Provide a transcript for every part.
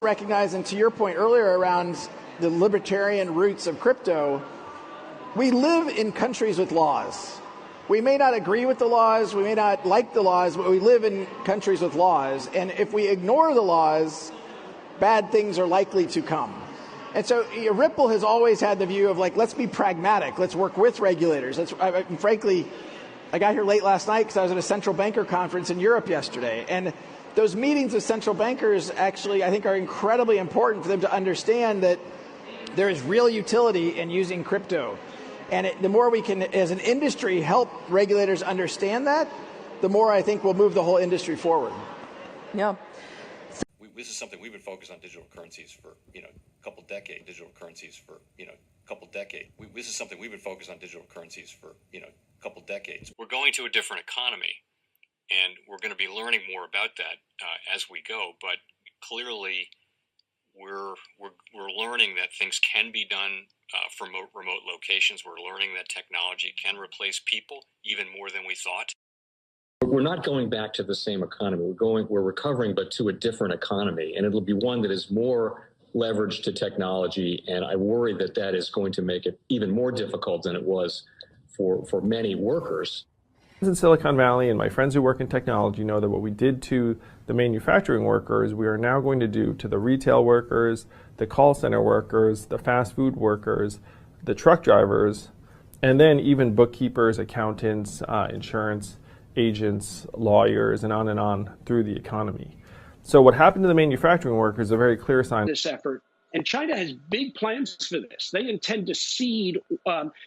Recognizing, to your point earlier around the libertarian roots of crypto, we live in countries with laws. We may not agree with the laws, we may not like the laws, but we live in countries with laws. And if we ignore the laws, bad things are likely to come. And so Ripple has always had the view of like, let's be pragmatic. Let's work with regulators. Frankly, I got here late last night because I was at a central banker conference in Europe yesterday. And those meetings with central bankers actually, I think, are incredibly important for them to understand that there is real utility in using crypto. And the more we can, as an industry, help regulators understand that, the more I think we'll move the whole industry forward. Yeah. This is something we've been focused on digital currencies for, a couple decades. This is something we've been focused on digital currencies for, a couple decades. We're going to a different economy, and we're going to be learning more about that as we go. But clearly, we're learning that things can be done from remote locations. We're learning that technology can replace people even more than we thought. We're not going back to the same economy. We're recovering, but to a different economy, and it'll be one that is more leveraged to technology. And I worry that that is going to make it even more difficult than it was for many workers. In Silicon Valley, and my friends who work in technology know that what we did to the manufacturing workers, we are now going to do to the retail workers, the call center workers, the fast food workers, the truck drivers, and then even bookkeepers, accountants, insurance agents, lawyers, and on through the economy. So what happened to the manufacturing workers is a very clear sign. This effort, and China has big plans for this. They intend to seed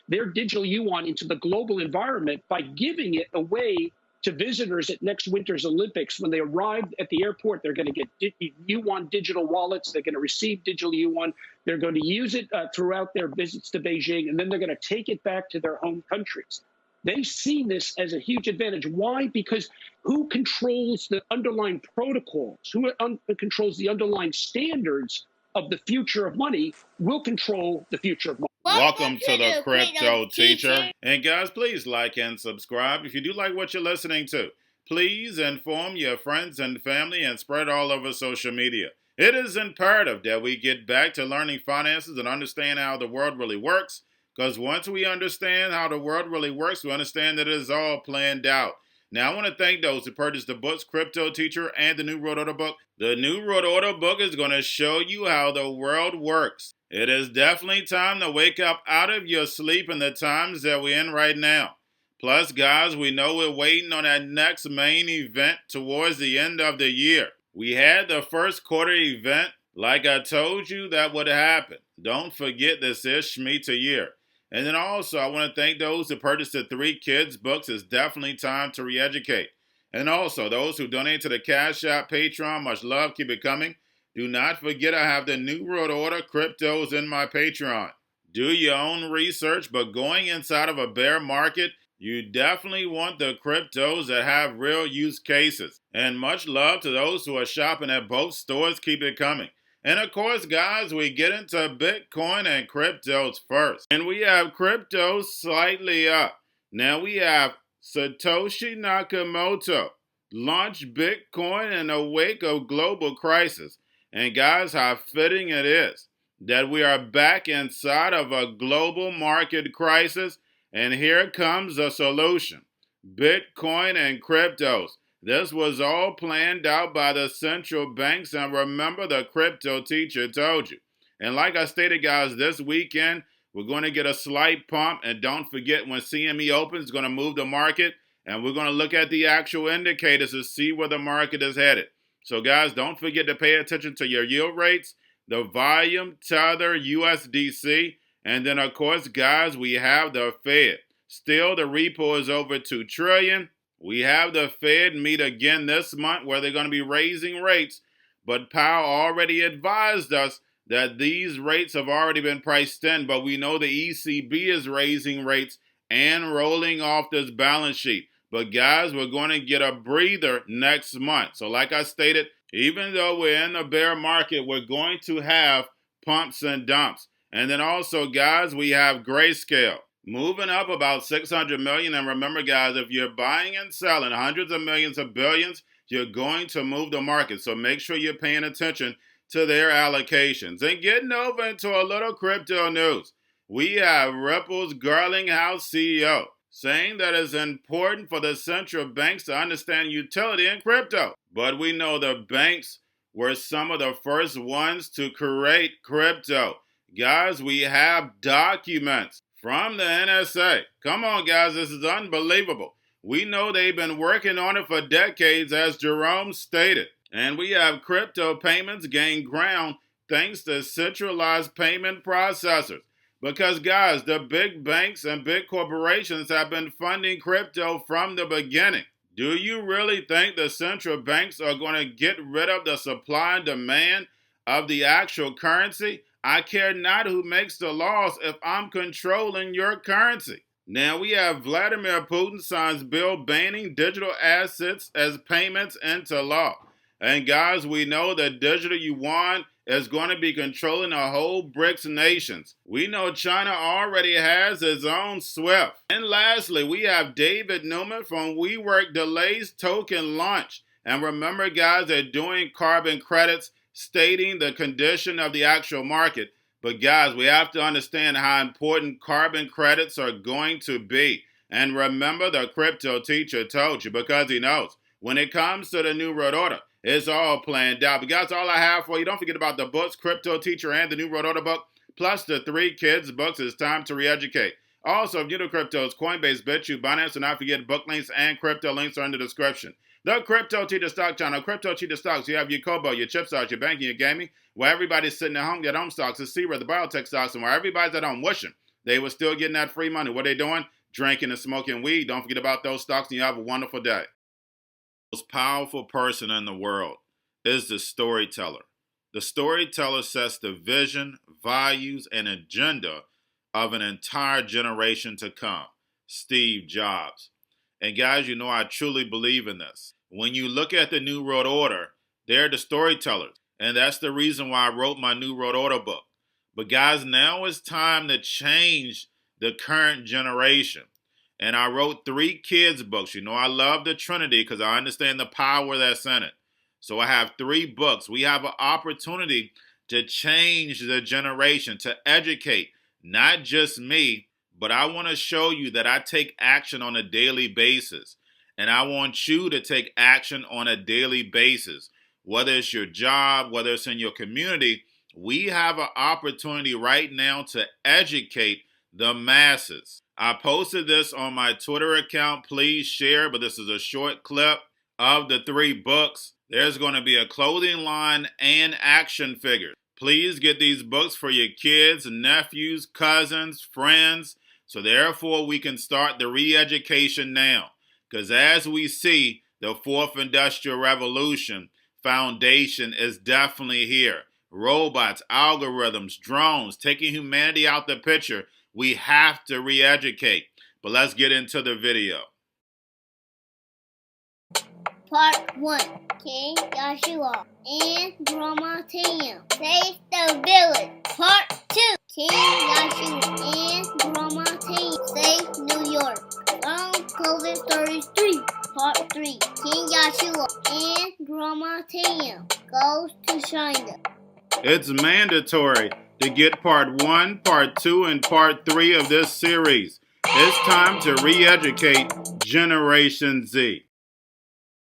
their digital yuan into the global environment by giving it away to visitors at next winter's Olympics. When they arrive at the airport, they're going to get yuan digital wallets. They're going to receive digital yuan. They're going to use it throughout their visits to Beijing, and then they're going to take it back to their home countries. They see this as a huge advantage. Why? Because who controls the underlying protocols, who controls the underlying standards of the future of money will control the future of money. Welcome to the Crypto Teacher. And guys, please like and subscribe. If you do like what you're listening to, please inform your friends and family and spread all over social media. It is imperative that we get back to learning finances and understand how the world really works. Because once we understand how the world really works, we understand that it is all planned out. Now, I want to thank those who purchased the books, Cryptoteacher and the new Road Order book. The new Road Order book is going to show you how the world works. It is definitely time to wake up out of your sleep in the times that we're in right now. Plus, guys, we know we're waiting on that next main event towards the end of the year. We had the first quarter event. Like I told you, that would happen. Don't forget this is Shemitah year. And then also, I want to thank those who purchased the 3 Kids books. It's definitely time to re-educate. And also, those who donate to the Cash App, Patreon, much love, keep it coming. Do not forget I have the New World Order cryptos in my Patreon. Do your own research, but going inside of a bear market, you definitely want the cryptos that have real use cases. And much love to those who are shopping at both stores, keep it coming. And of course, guys, we get into Bitcoin and cryptos first. And we have cryptos slightly up. Now we have Satoshi Nakamoto launched Bitcoin in the wake of global crisis. And guys, how fitting it is that we are back inside of a global market crisis. And here comes the solution. Bitcoin and cryptos. This was all planned out by the central banks, and remember, the Crypto Teacher told you. And like I stated, guys, this weekend, we're going to get a slight pump, and don't forget when CME opens, it's going to move the market, and we're going to look at the actual indicators to see where the market is headed. So, guys, don't forget to pay attention to your yield rates, the volume, Tether, USDC, and then, of course, guys, we have the Fed. Still, the repo is over $2 trillion. We have the Fed meet again this month where they're going to be raising rates, but Powell already advised us that these rates have already been priced in, but we know the ECB is raising rates and rolling off this balance sheet. But guys, we're going to get a breather next month. So like I stated, even though we're in a bear market, we're going to have pumps and dumps. And then also, guys, we have Grayscale moving up about 600 million. And remember, guys, if you're buying and selling hundreds of millions of billions, you're going to move the market. So make sure you're paying attention to their allocations. And getting over into a little crypto news, we have Ripple's Garlinghouse CEO saying that it's important for the central banks to understand utility in crypto. But we know the banks were some of the first ones to create crypto. Guys, we have documents from the NSA. Come on, guys, this is unbelievable. We know they've been working on it for decades, as Jerome stated. And we have crypto payments gain ground thanks to centralized payment processors. Because, guys, the big banks and big corporations have been funding crypto from the beginning. Do you really think the central banks are going to get rid of the supply and demand of the actual currency? I care not who makes the laws if I'm controlling your currency. Now we have Vladimir Putin signs bill banning digital assets as payments into law. And guys, we know that digital yuan is going to be controlling the whole BRICS nations. We know China already has its own SWIFT. And lastly, we have David Newman from WeWork delays token launch. And remember, guys, they're doing carbon credits, stating the condition of the actual market. But guys, we have to understand how important carbon credits are going to be. And remember, the crypto teacher told you, because he knows when it comes to the New World Order, it's all planned out. But guys, all I have for you. Don't forget about the books, Crypto Teacher and the New World Order book, plus the 3 kids books. It's time to re-educate. Also, if you're new to cryptos, Coinbase, Bitrue, Binance, do not forget book links and crypto links are in the description. The Crypto Teacher Stock Channel, Crypto Teacher Stocks. You have your Kobo, your chip stocks, your banking, your gaming, where everybody's sitting at home, get home stocks, the C-Red, the biotech stocks, and where everybody's at home wishing they were still getting that free money. What are they doing? Drinking and smoking weed. Don't forget about those stocks, and you have a wonderful day. The most powerful person in the world is the storyteller. The storyteller sets the vision, values, and agenda of an entire generation to come. Steve Jobs. And guys, you know I truly believe in this. When you look at the New World Order, they're the storytellers. And that's the reason why I wrote my New World Order book. But guys, now it's time to change the current generation. And I wrote 3 kids books. You know I love the Trinity because I understand the power that's in it. So I have 3 books. We have an opportunity to change the generation, to educate, not just me, but I want to show you that I take action on a daily basis. And I want you to take action on a daily basis. Whether it's your job, whether it's in your community, we have an opportunity right now to educate the masses. I posted this on my Twitter account. Please share, but this is a short clip of the 3 books. There's going to be a clothing line and action figures. Please get these books for your kids, nephews, cousins, friends, so therefore we can start the re-education now. Because as we see, the 4th Industrial Revolution foundation is definitely here. Robots, algorithms, drones, taking humanity out the picture. We have to re-educate. But let's get into the video. Part 1. King Joshua and Grandma Tam save the village. Part 2. King Joshua and Grandma Tam save New York from COVID-33. Part 3. King Joshua and Grandma Tam goes to China. It's mandatory to get part 1, part 2, and part 3 of this series. It's time to re-educate Generation Z.